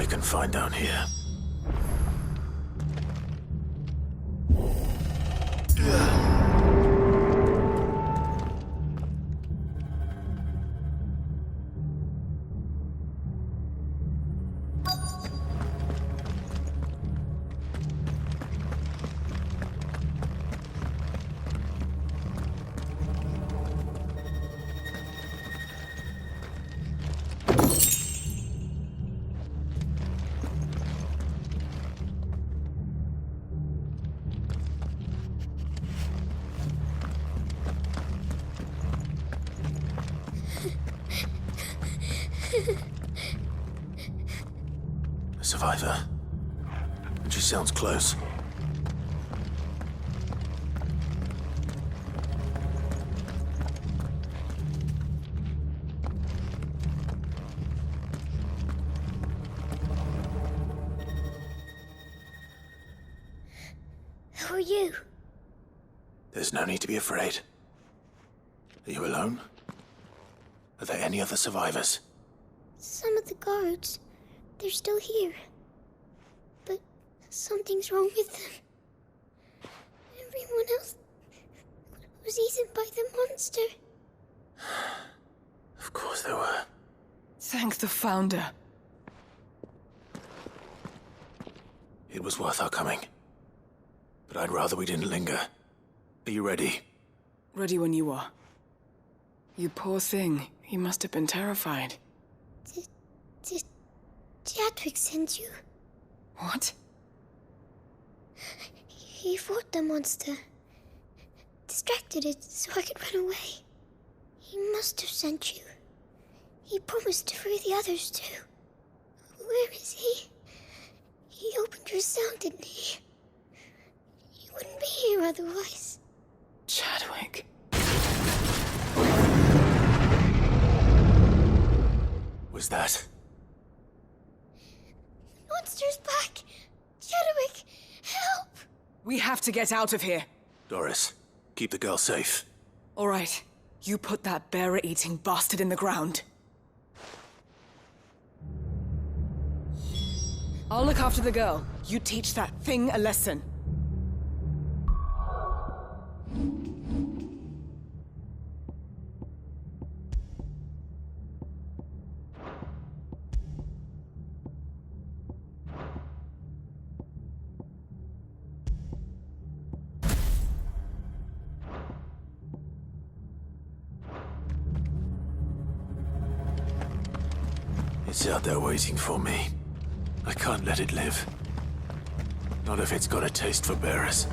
we can find down here. A survivor. And she sounds close. Who are you? There's no need to be afraid. Are you alone? Are there any other survivors? Some of the guards. They're still here. But something's wrong with them. Everyone else was eaten by the monster. Of course there were. Thank the Founder. It was worth our coming. But I'd rather we didn't linger. Are you ready? Ready when you are. You poor thing. You must have been terrified. Did Chadwick send you? What? He fought the monster. Distracted it so I could run away. He must have sent you. He promised to free the others too. Where is he? He opened your cell, didn't he? He wouldn't be here otherwise. Chadwick. Was that? The monster's back! Chadwick, help! We have to get out of here. Doris, keep the girl safe. All right. You put that bearer-eating bastard in the ground. I'll look after the girl. You teach that thing a lesson. It's out there waiting for me. I can't let it live. Not if it's got a taste for bearers.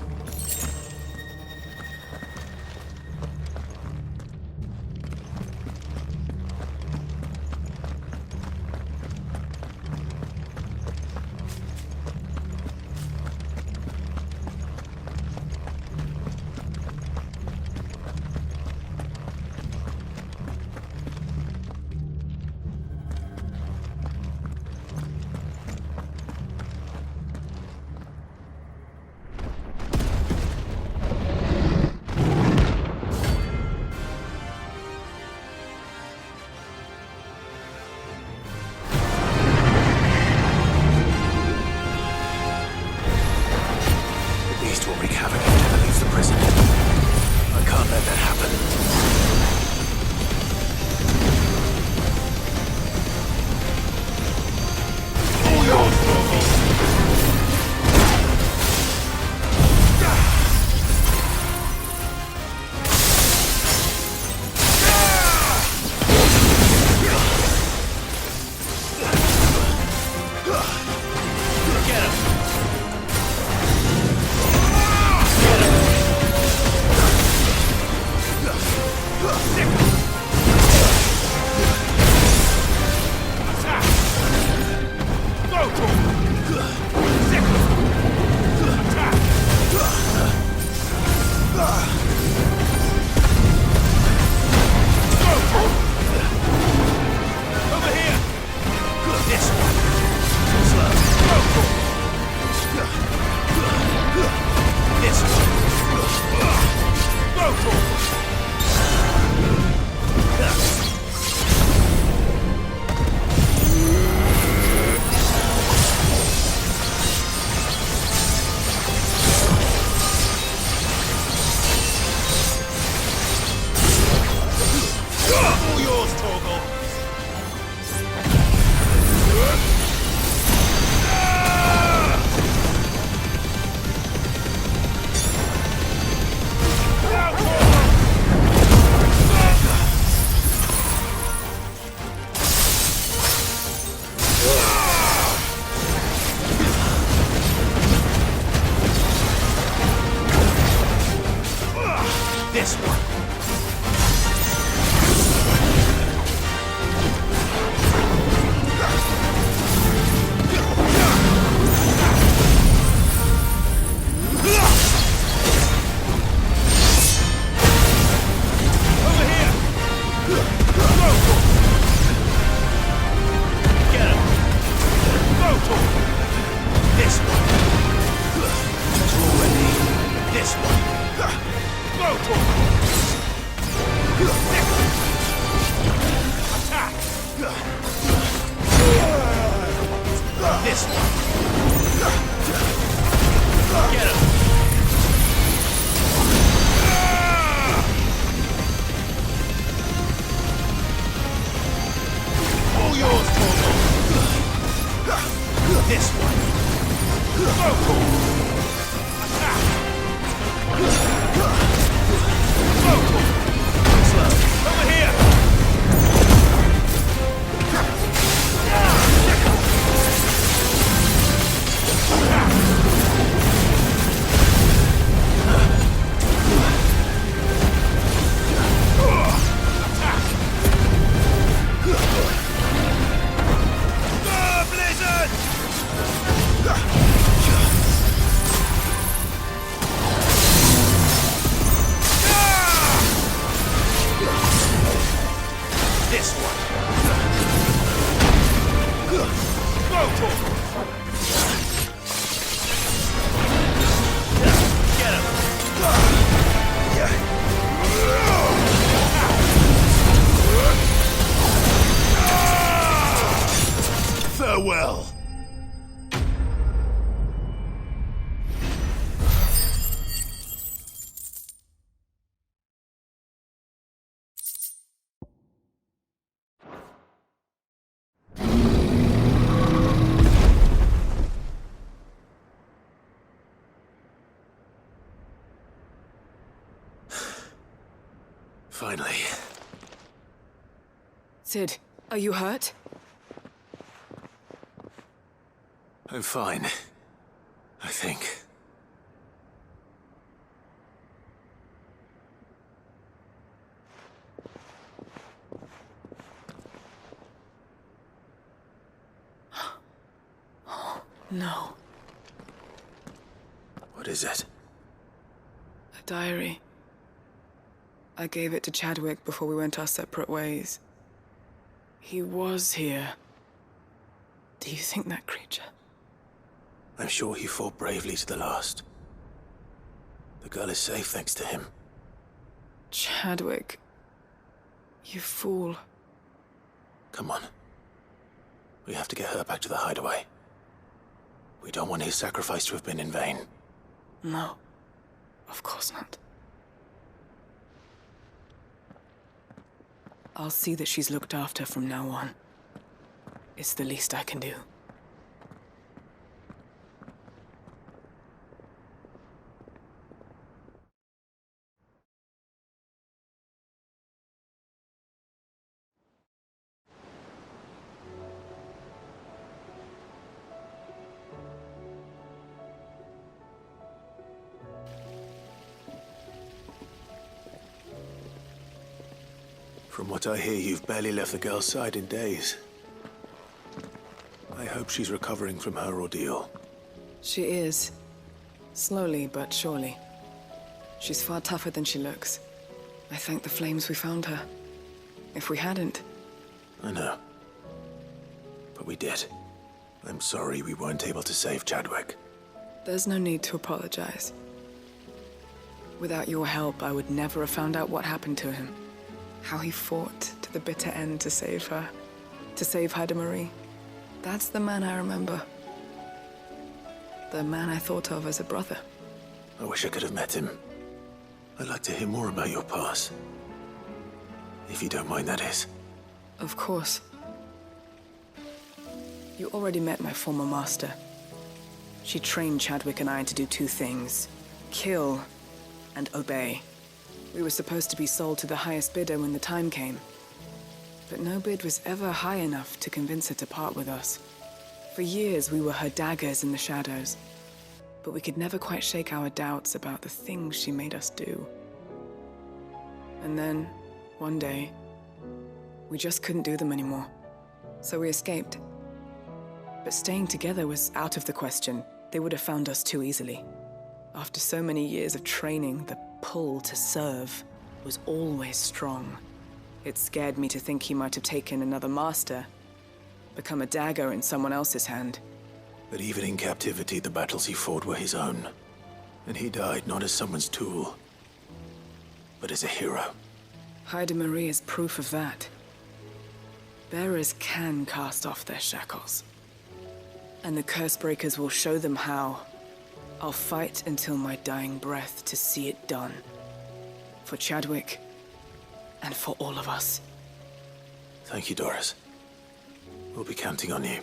This one. Vocal. Attack. Vocal. Slow. Over here. This one. Vocal. Get him. Farewell. Finally. Sid, are you hurt? I'm fine. I think. No. What is it? A diary. I gave it to Chadwick before we went our separate ways. He was here. Do you think that creature? I'm sure he fought bravely to the last. The girl is safe thanks to him. Chadwick. You fool. Come on. We have to get her back to the hideaway. We don't want his sacrifice to have been in vain. No. Of course not. I'll see that she's looked after from now on. It's the least I can do. From what I hear, you've barely left the girl's side in days. I hope she's recovering from her ordeal. She is. Slowly but surely. She's far tougher than she looks. I thank the flames we found her. If we hadn't... I know. But we did. I'm sorry we weren't able to save Chadwick. There's no need to apologize. Without your help, I would never have found out what happened to him. How he fought to the bitter end to save her. To save Haida Marie. That's the man I remember. The man I thought of as a brother. I wish I could have met him. I'd like to hear more about your past. If you don't mind, that is. Of course. You already met my former master. She trained Chadwick and I to do two things. Kill and obey. We were supposed to be sold to the highest bidder when the time came. But no bid was ever high enough to convince her to part with us. For years, we were her daggers in the shadows. But we could never quite shake our doubts about the things she made us do. And then, one day, we just couldn't do them anymore. So we escaped. But staying together was out of the question. They would have found us too easily. After so many years of training, the pull to serve was always strong. It scared me to think he might have taken another master, become a dagger in someone else's hand. But even in captivity, the battles he fought were his own. And he died not as someone's tool, but as a hero. Haida Marie is proof of that. Bearers can cast off their shackles. And the Cursebreakers will show them how. I'll fight until my dying breath to see it done. For Chadwick, and for all of us. Thank you, Doris. We'll be counting on you.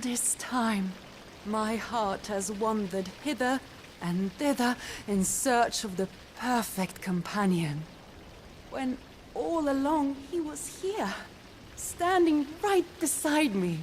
this time, my heart has wandered hither and thither in search of the perfect companion. When all along he was here, standing right beside me.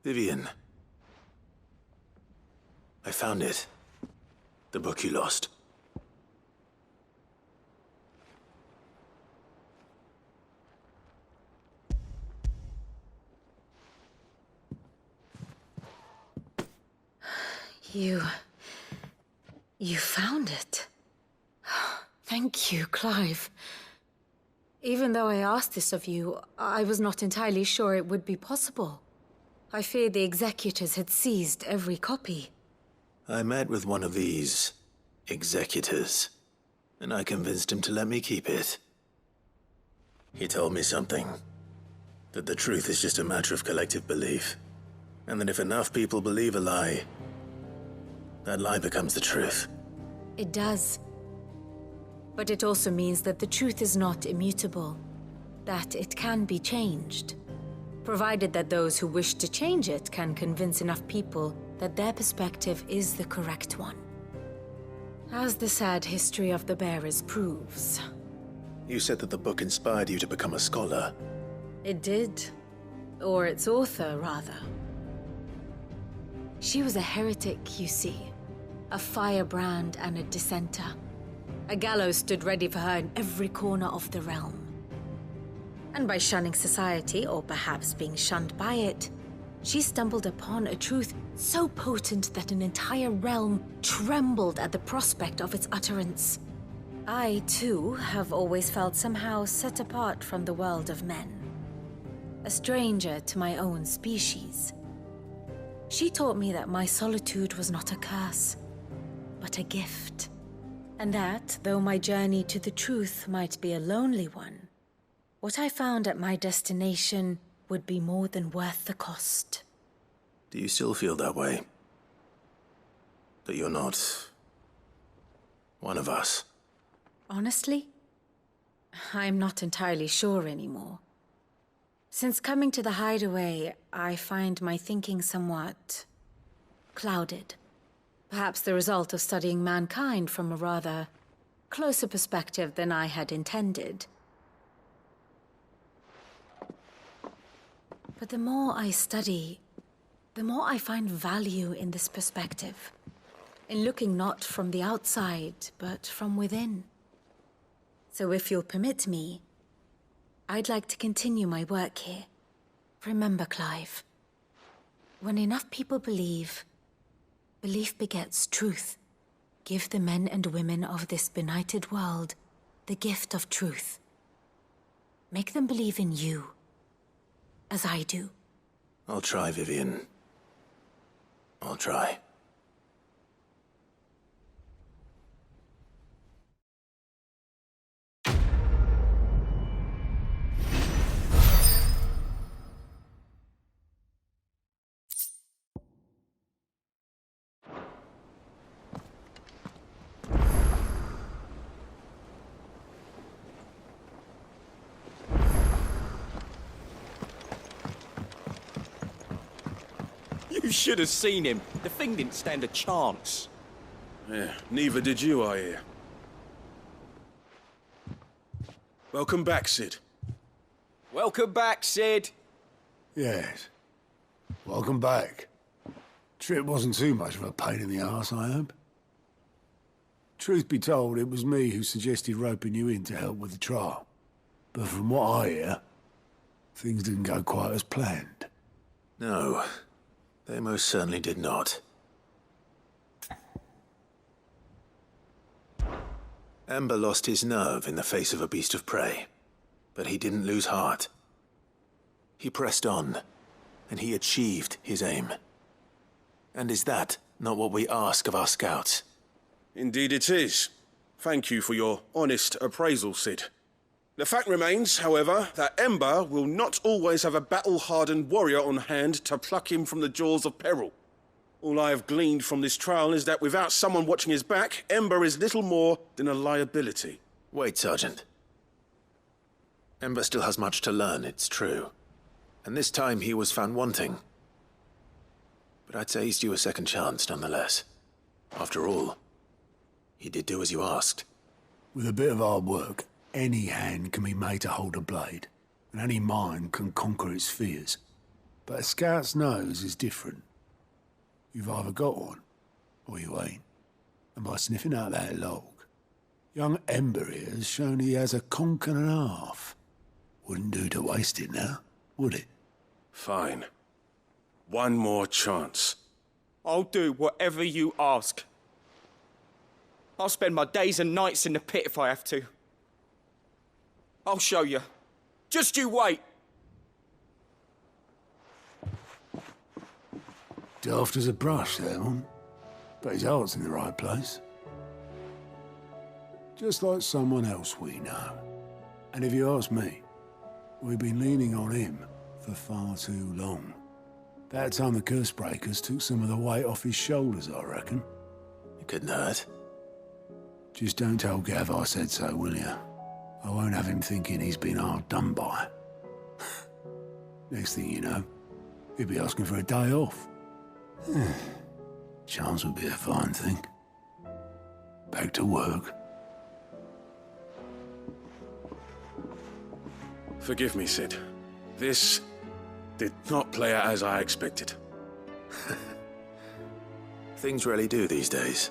Vivian. I found it. The book you lost. You found it. Thank you, Clive. Even though I asked this of you, I was not entirely sure it would be possible. I feared the executors had seized every copy. I met with one of these executors, and I convinced him to let me keep it. He told me something. That the truth is just a matter of collective belief. And that if enough people believe a lie, that lie becomes the truth. It does. But it also means that the truth is not immutable. That it can be changed. Provided that those who wish to change it can convince enough people that their perspective is the correct one. As the sad history of the bearers proves. You said that the book inspired you to become a scholar. It did. Or its author, rather. She was a heretic, you see. A firebrand and a dissenter. A gallows stood ready for her in every corner of the realm. And by shunning society, or perhaps being shunned by it, she stumbled upon a truth so potent that an entire realm trembled at the prospect of its utterance. I, too, have always felt somehow set apart from the world of men. A stranger to my own species. She taught me that my solitude was not a curse, but a gift. And that, though my journey to the truth might be a lonely one, what I found at my destination would be more than worth the cost. Do you still feel that way? That you're not one of us? Honestly, I'm not entirely sure anymore. Since coming to the hideaway, I find my thinking somewhat clouded. Perhaps the result of studying mankind from a rather closer perspective than I had intended. But the more I study, the more I find value in this perspective. In looking not from the outside, but from within. So if you'll permit me, I'd like to continue my work here. Remember, Clive, when enough people believe, belief begets truth. Give the men and women of this benighted world the gift of truth. Make them believe in you. As I do. I'll try, Vivian. I'll try. You should have seen him. The thing didn't stand a chance. Yeah, neither did you, I hear. Welcome back, Sid. Welcome back, Sid. Yes. Welcome back. Trip wasn't too much of a pain in the arse, I hope. Truth be told, it was me who suggested roping you in to help with the trial. But from what I hear, Things didn't go quite as planned. No, they most certainly did not. Ember lost his nerve in the face of a beast of prey, but he didn't lose heart. He pressed on, and he achieved his aim. And is that not what we ask of our scouts? Indeed it is. Thank you for your honest appraisal, Sid. The fact remains, however, that Ember will not always have a battle-hardened warrior on hand to pluck him from the jaws of peril. All I have gleaned from this trial is that without someone watching his back, Ember is little more than a liability. Wait, Sergeant. Ember still has much to learn, it's true. And this time he was found wanting. But I'd say he's due a second chance, nonetheless. After all, he did do as you asked. With a bit of hard work, any hand can be made to hold a blade, and any mind can conquer its fears. But a scout's nose is different. You've either got one, or you ain't. And by sniffing out that log, young Ember here has shown he has a conch and a half. Wouldn't do to waste it now, would it? Fine. One more chance. I'll do whatever you ask. I'll spend my days and nights in the pit if I have to. I'll show you. Just you wait. Daft as a brush, that one. But his heart's in the right place. Just like someone else we know. And if you ask me, we've been leaning on him for far too long. That time the curse breakers took some of the weight off his shoulders, I reckon. It couldn't hurt. Just don't tell Gav I said so, will you? I won't have him thinking he's been hard done by. Next thing you know, he'll be asking for a day off. Chance would be a fine thing. Back to work. Forgive me, Sid. This did not play out as I expected. Things rarely do these days.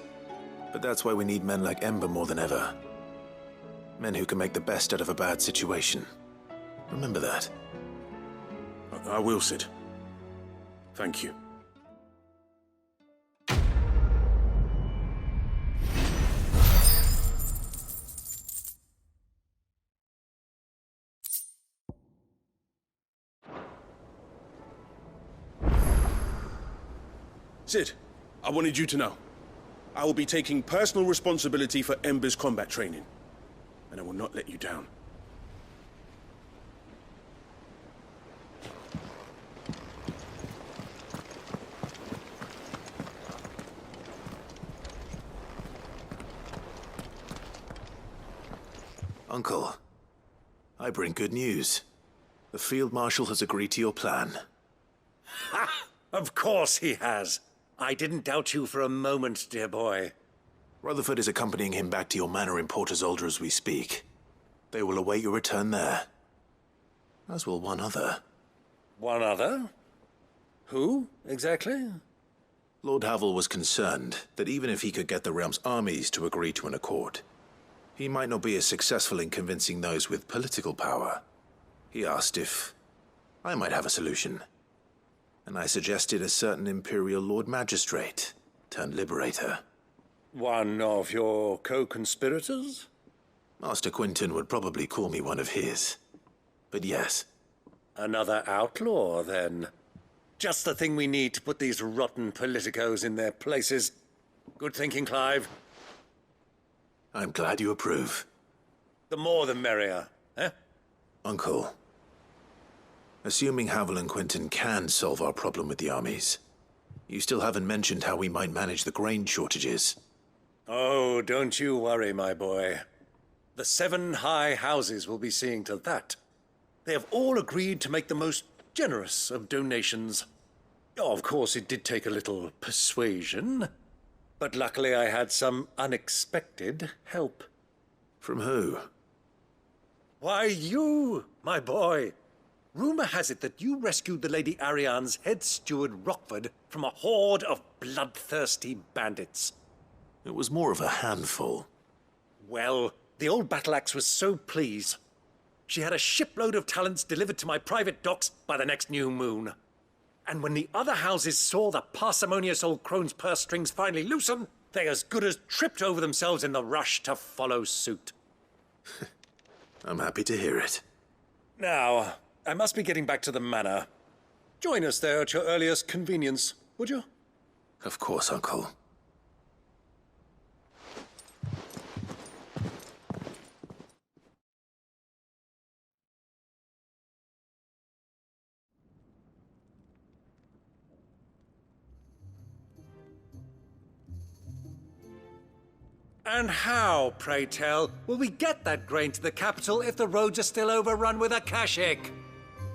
But that's why we need men like Ember more than ever. Men who can make the best out of a bad situation. Remember that. I will, Sid. Thank you. Sid, I wanted you to know. I will be taking personal responsibility for Ember's combat training. And I will not let you down. Uncle, I bring good news. The Field Marshal has agreed to your plan. Ha! Of course he has. I didn't doubt you for a moment, dear boy. Rutherford is accompanying him back to your manor in Portazolder as we speak. They will await your return there. As will one other. One other? Who, exactly? Lord Havel was concerned that even if he could get the realm's armies to agree to an accord, he might not be as successful in convincing those with political power. He asked if I might have a solution. And I suggested a certain Imperial Lord Magistrate turned Liberator. One of your co-conspirators? Master Quinton would probably call me one of his. But yes. Another outlaw, then. Just the thing we need to put these rotten politicos in their places. Good thinking, Clive. I'm glad you approve. The more the merrier, eh? Uncle, assuming Havel and Quinton can solve our problem with the armies, you still haven't mentioned how we might manage the grain shortages. Oh, don't you worry, my boy. The 7 high houses will be seeing to that. They have all agreed to make the most generous of donations. Oh, of course, it did take a little persuasion, but luckily I had some unexpected help. From who? Why, you, my boy. Rumor has it that you rescued the Lady Ariane's head steward Rockford from a horde of bloodthirsty bandits. It was more of a handful. Well, the old battle axe was so pleased. she had a shipload of talents delivered to my private docks by the next new moon. And when the other houses saw the parsimonious old crone's purse strings finally loosen, they as good as tripped over themselves in the rush to follow suit. I'm happy to hear it. Now, I must be getting back to the manor. Join us there at your earliest convenience, would you? Of course, Uncle. And how, pray tell, will we get that grain to the capital if the roads are still overrun with akashic?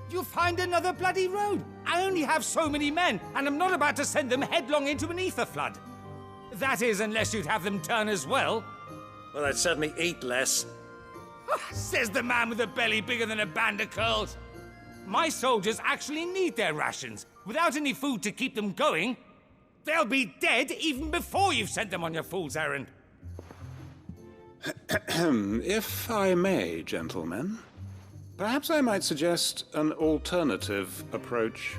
You'll find another bloody road. I only have so many men, and I'm not about to send them headlong into an ether flood. That is, unless you'd have them turn as well. Well, I'd certainly eat less. Says the man with a belly bigger than a band of curls. My soldiers actually need their rations. Without any food to keep them going, they'll be dead even before you've sent them on your fool's errand. If I may, gentlemen, perhaps I might suggest an alternative approach.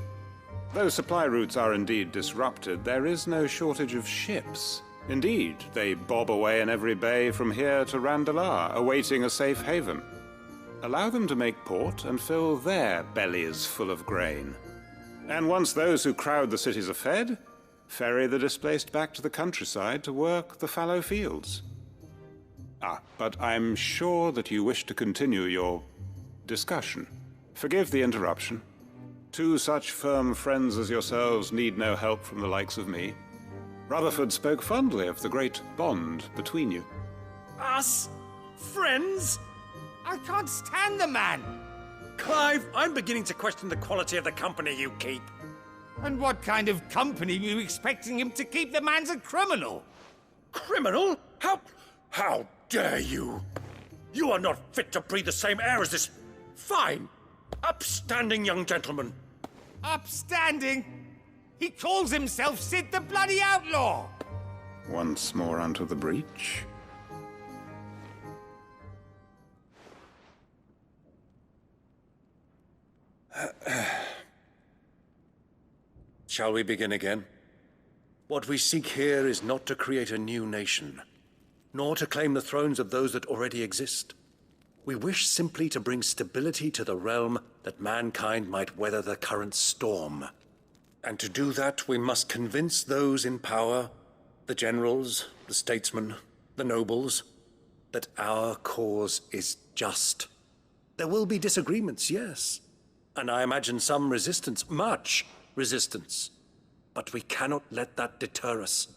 Though supply routes are indeed disrupted, there is no shortage of ships. Indeed, they bob away in every bay from here to Randalar, awaiting a safe haven. Allow them to make port and fill their bellies full of grain. And once those who crowd the cities are fed, ferry the displaced back to the countryside to work the fallow fields. But I'm sure that you wish to continue your discussion. Forgive the interruption. Two such firm friends as yourselves need no help from the likes of me. Rutherford spoke fondly of the great bond between you. Us? Friends? I can't stand the man. Clive, I'm beginning to question the quality of the company you keep. And what kind of company are you expecting him to keep? The man's a criminal. Criminal? How dare you? You are not fit to breathe the same air as this fine, upstanding young gentleman. Upstanding? He calls himself Sid the Bloody Outlaw. Once more onto the breach. Shall we begin again? What we seek here is not to create a new nation, nor to claim the thrones of those that already exist. We wish simply to bring stability to the realm that mankind might weather the current storm. And to do that, we must convince those in power, the generals, the statesmen, the nobles, that our cause is just. There will be disagreements, yes, and I imagine some resistance, much resistance. But we cannot let that deter us.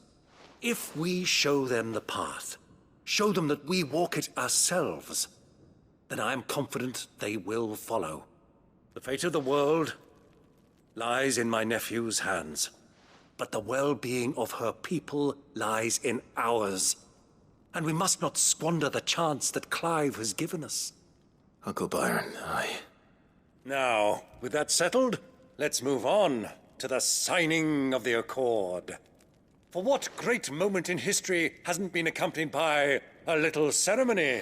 If we show them the path, show them that we walk it ourselves, then I am confident they will follow. The fate of the world lies in my nephew's hands, but the well-being of her people lies in ours. And we must not squander the chance that Clive has given us. Uncle Byron, Now, with that settled, let's move on to the signing of the Accord. For what great moment in history hasn't been accompanied by a little ceremony?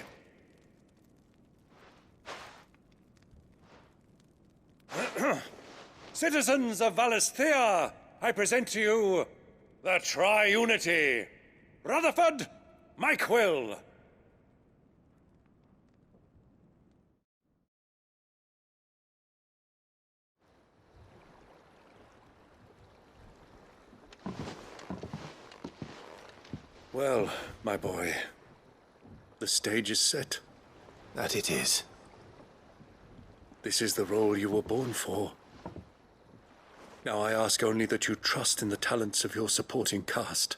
Citizens of Valisthea, I present to you the Triunity. Rutherford, Mike Will. Well, my boy, the stage is set. that it is. This is the role you were born for. Now I ask only that you trust in the talents of your supporting cast.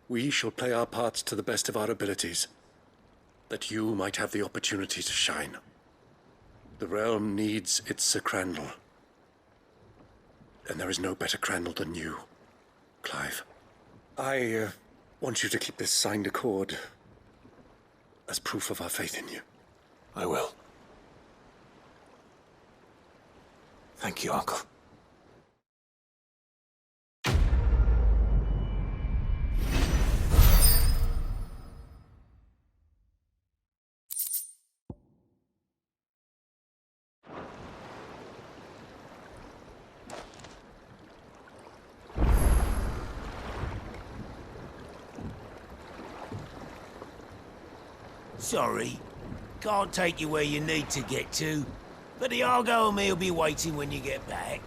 We shall play our parts to the best of our abilities, that you might have the opportunity to shine. The realm needs its Sir Crandall, and there is no better Crandall than you, Clive. I want you to keep this signed accord as proof of our faith in you. I will. Thank you, Uncle. Sorry. Can't take you where you need to get to, but the Argo and me will be waiting when you get back.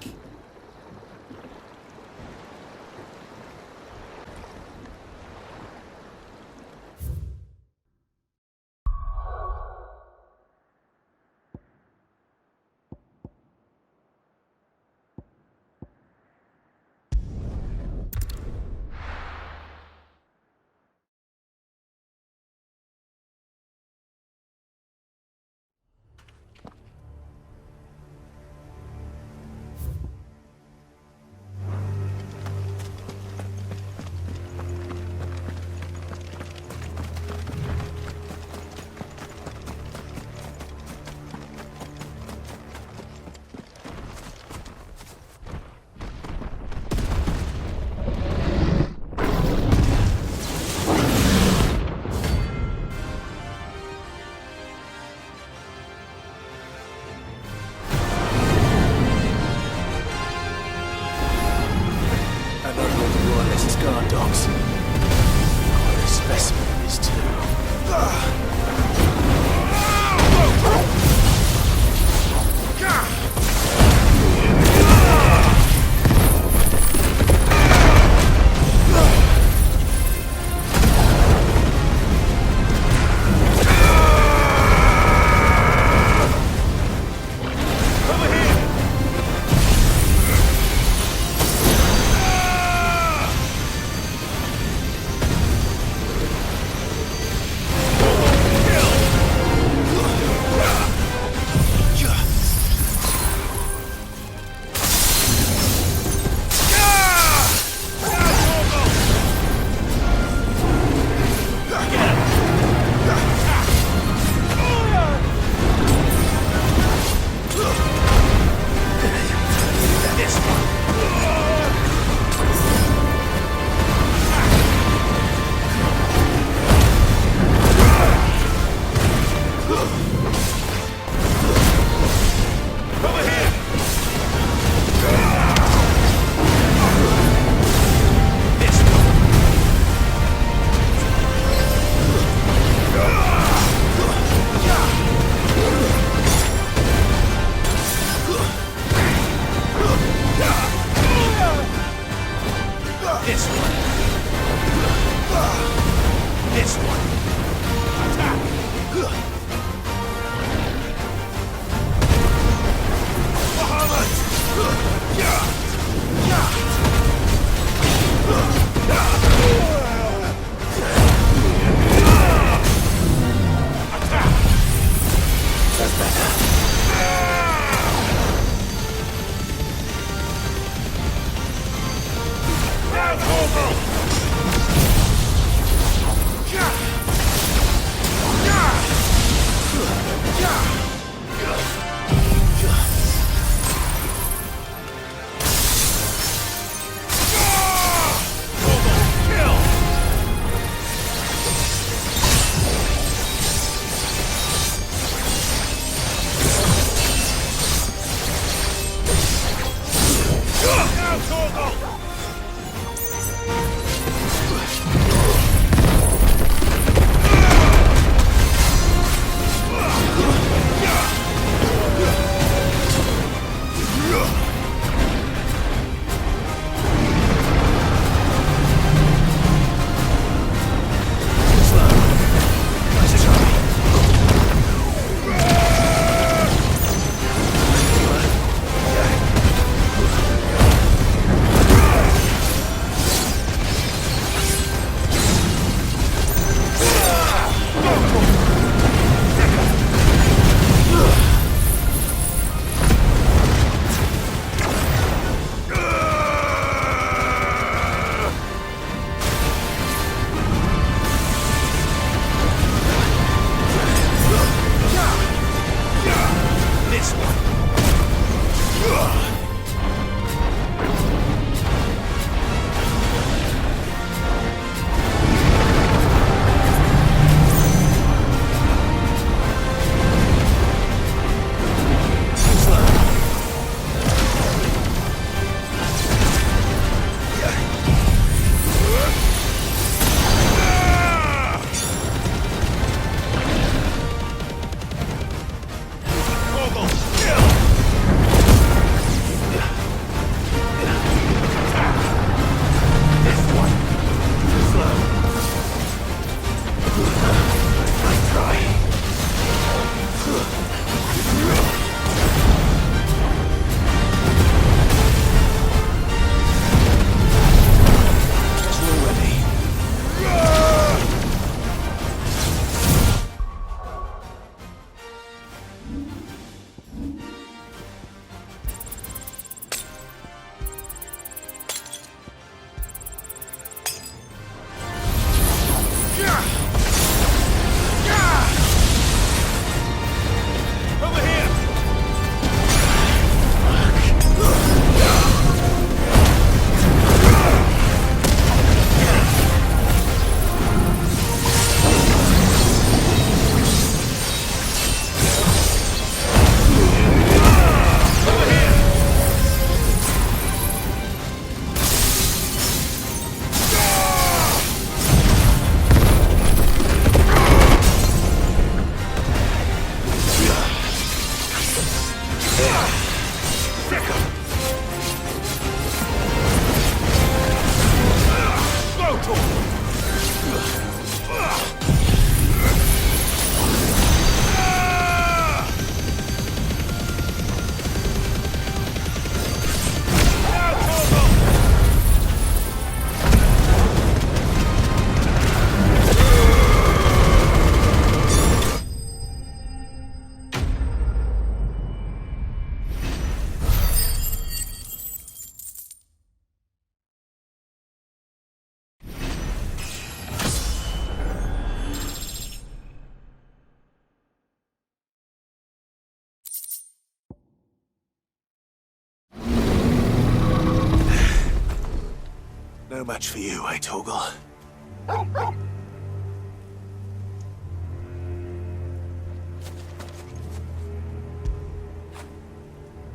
No match for you, eh, Torgal?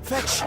Fetch!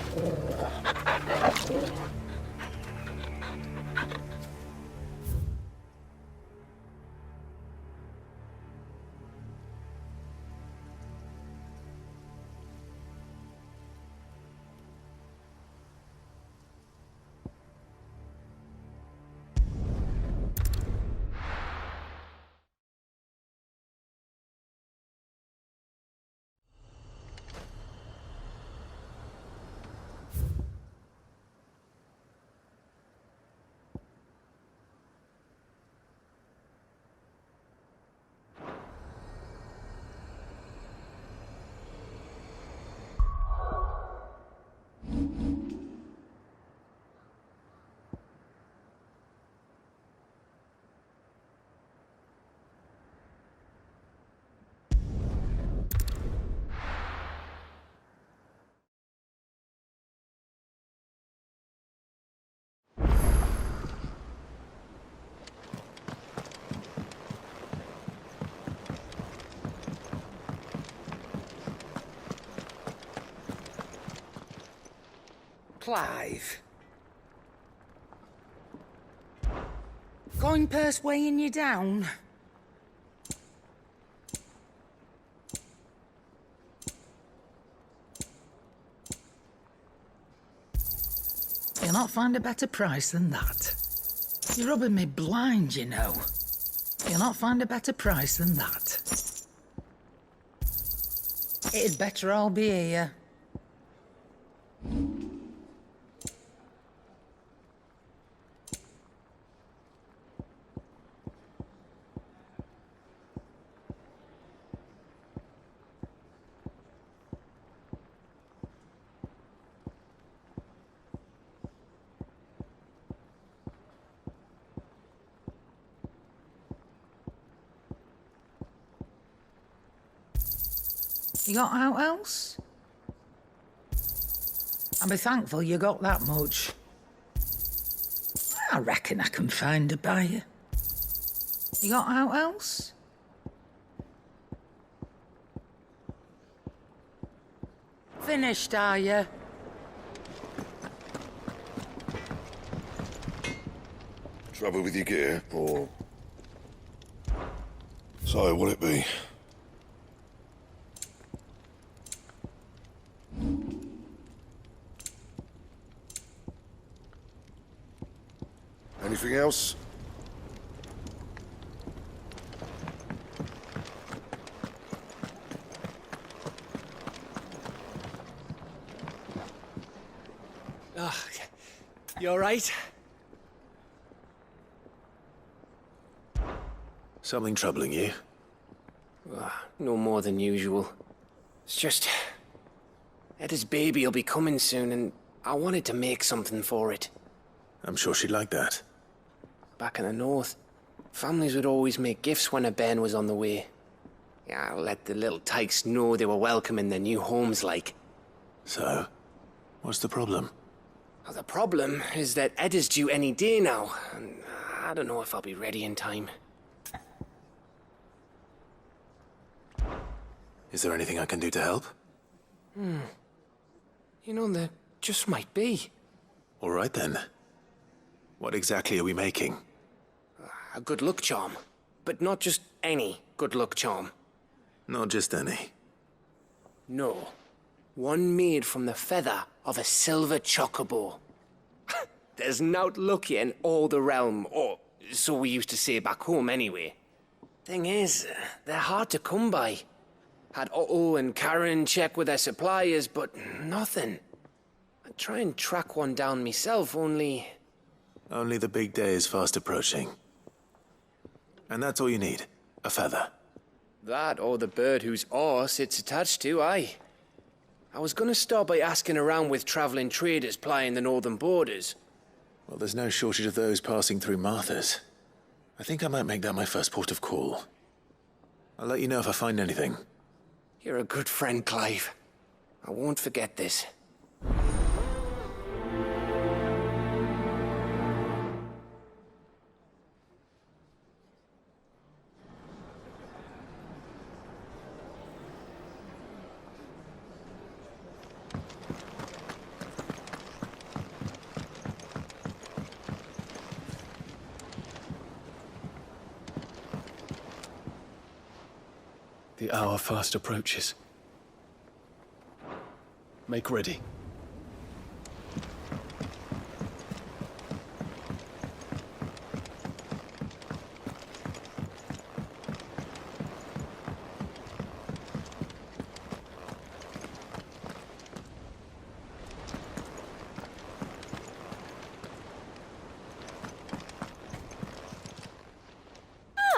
Clive. Going purse weighing you down? You'll not find a better price than that. You're rubbing me blind, you know. You'll not find a better price than that. It'd better all be here. You got out else? I'll be thankful you got that much. I reckon I can find a buyer. You got out else? Finished, are you? Trouble with your gear, or... So, what'll it be? Anything else? Oh, you all right? Something troubling you? No more than usual. It's just... Etta's baby will be coming soon, and I wanted to make something for it. I'm sure she'd like that. Back in the north, families would always make gifts when a bairn was on the way. Yeah, let the little tykes know they were welcome in their new homes, like. So, what's the problem? Well, the problem is that Etta's due any day now, and I don't know if I'll be ready in time. Is there anything I can do to help? You know, there just might be. All right, then. What exactly are we making? A good luck charm. But not just any good luck charm. Not just any. No. One made from the feather of a silver chocobo. There's nowt lucky in all the realm, or so we used to say back home anyway. Thing is, they're hard to come by. Had Otto and Karen check with their suppliers, but nothing. I'd try and track one down myself, only... Only the big day is fast approaching. And that's all you need, a feather. That or the bird whose arse it's attached to, aye. I was gonna start by asking around with traveling traders plying the northern borders. Well, there's no shortage of those passing through Martha's. I think I might make that my first port of call. I'll let you know if I find anything. You're a good friend, Clive. I won't forget this. The hour fast approaches. Make ready.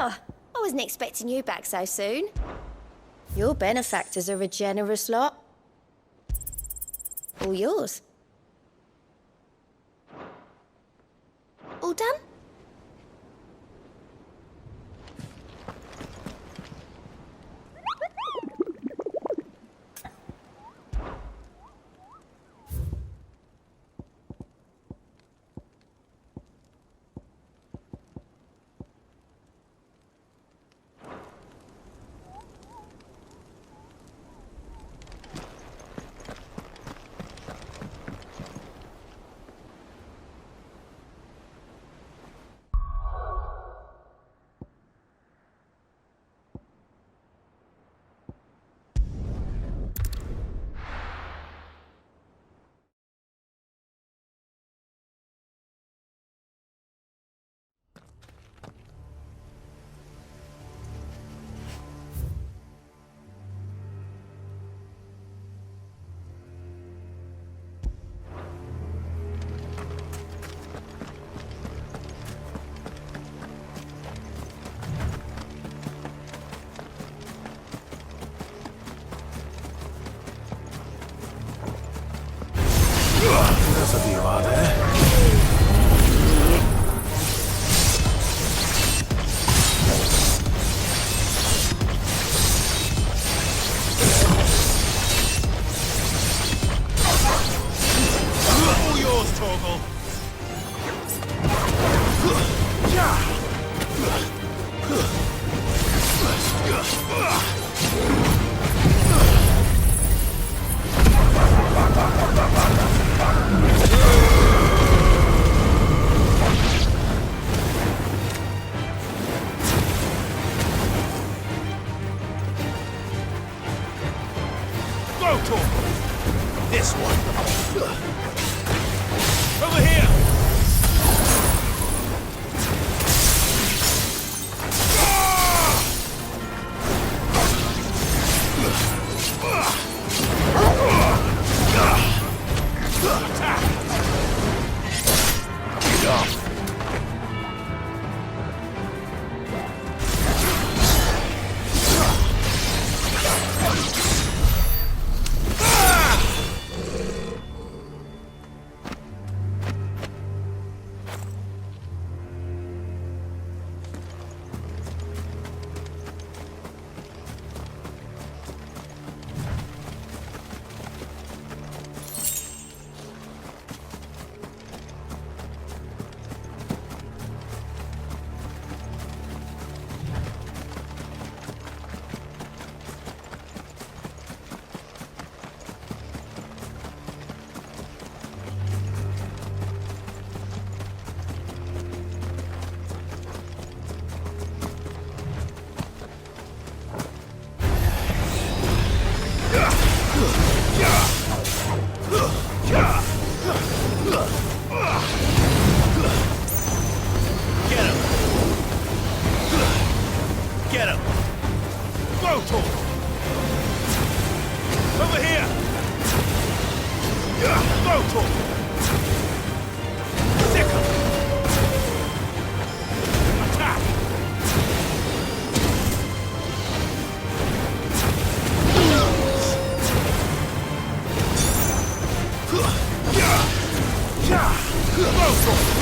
Oh, I wasn't expecting you back so soon. Your benefactors are a generous lot. All yours. All done? Enough of you, are there? All yours, Torgal. Go, Torgal. This one. Over here! Get him! Go, Torgal! Over here! Go, Torgal! Sick him! Attack! Go, Torgal!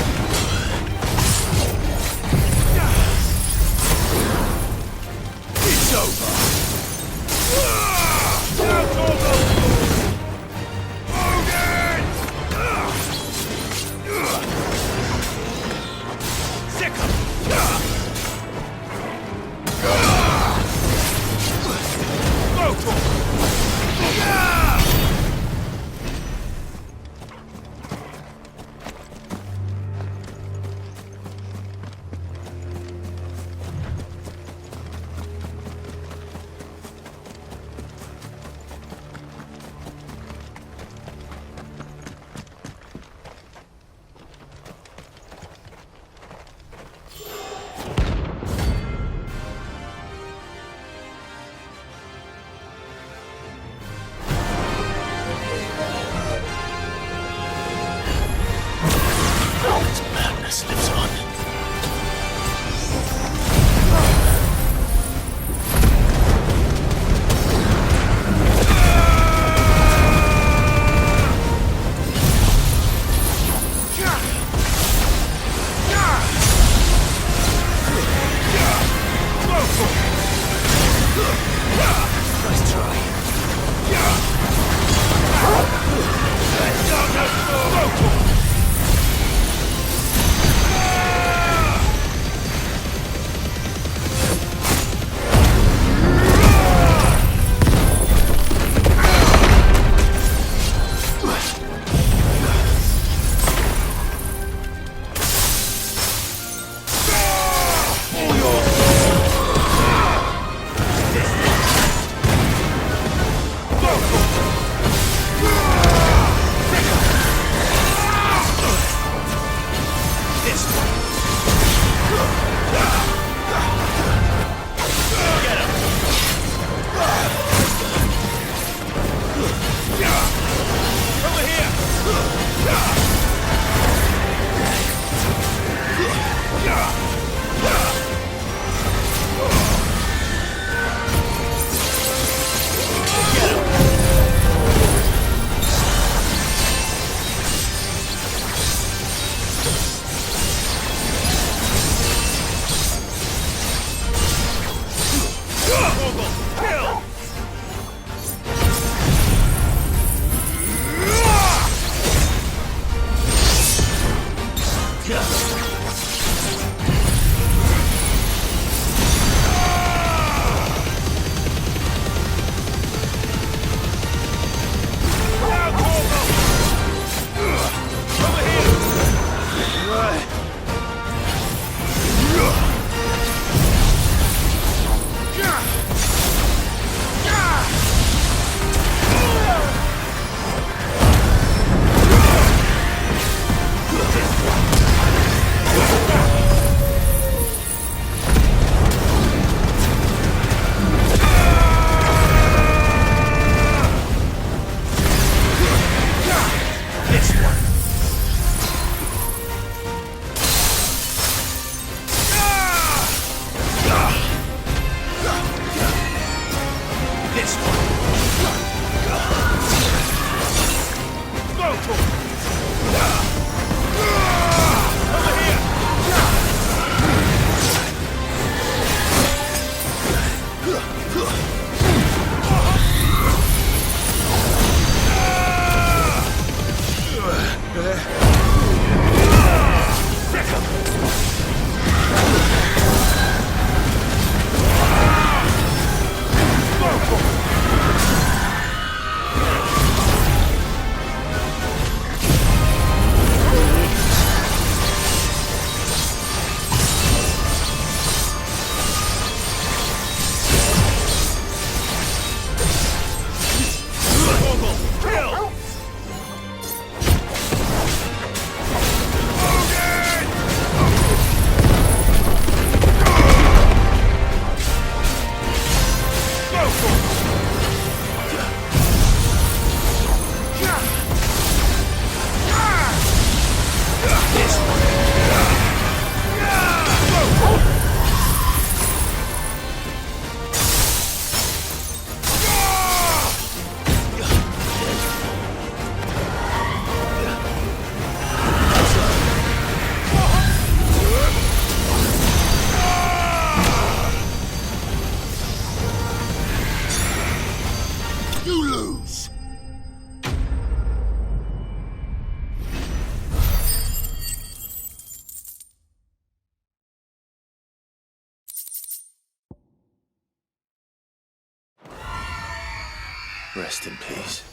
Rest in peace.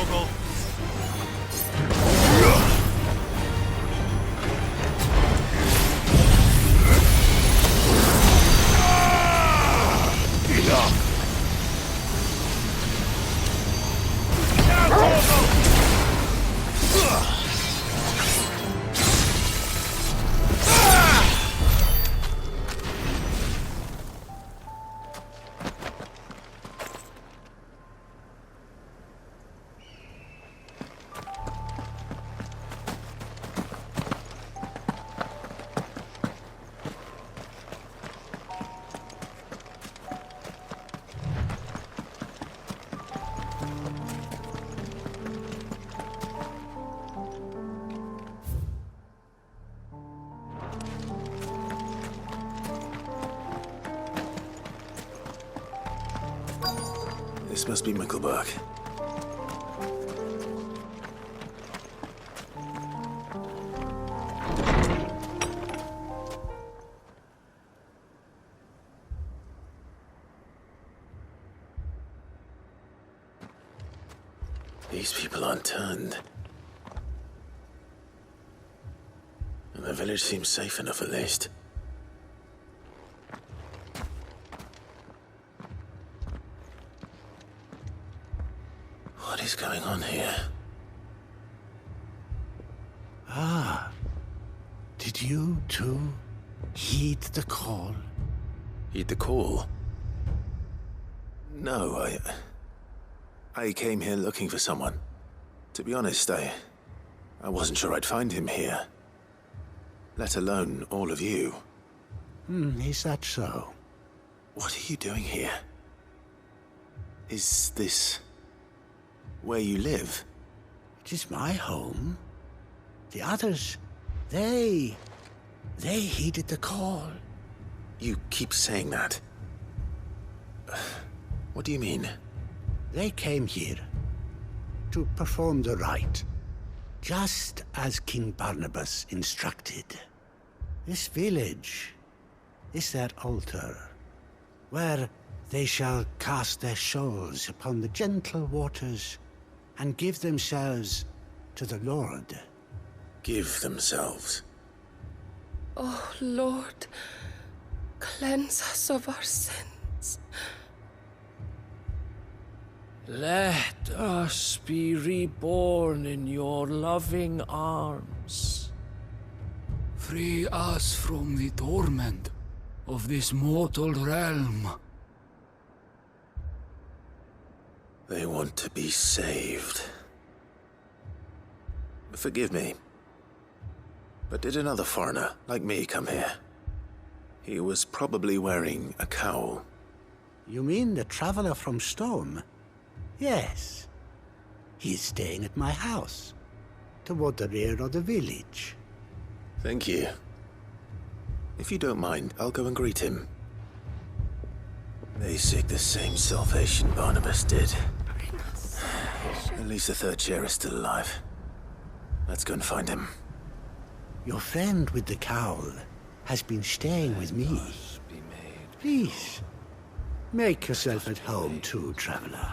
Torgal. This must be Mickleburg. These people aren't turned. And the village seems safe enough at least. What is going on here? Ah, did you too heed the call? Heed the call? No, I came here looking for someone. To be honest, I wasn't sure I'd find him here. Let alone all of you. Is that so? What are you doing here? Is this where you live? It is my home. The others, they heeded the call. You keep saying that. What do you mean? They came here to perform the rite, just as King Barnabas instructed. This village is their altar, where they shall cast their souls upon the gentle waters and give themselves to the Lord. Give themselves? Oh, Lord, cleanse us of our sins. Let us be reborn in your loving arms. Free us from the torment of this mortal realm. They want to be saved. Forgive me, but did another foreigner like me come here? He was probably wearing a cowl. You mean the traveler from Storm? Yes. He's staying at my house, toward the rear of the village. Thank you. If you don't mind, I'll go and greet him. They seek the same salvation Barnabas did. At least the third chair is still alive. Let's go and find him. Your friend with the cowl has been staying with me. Please, make yourself at home too, traveler.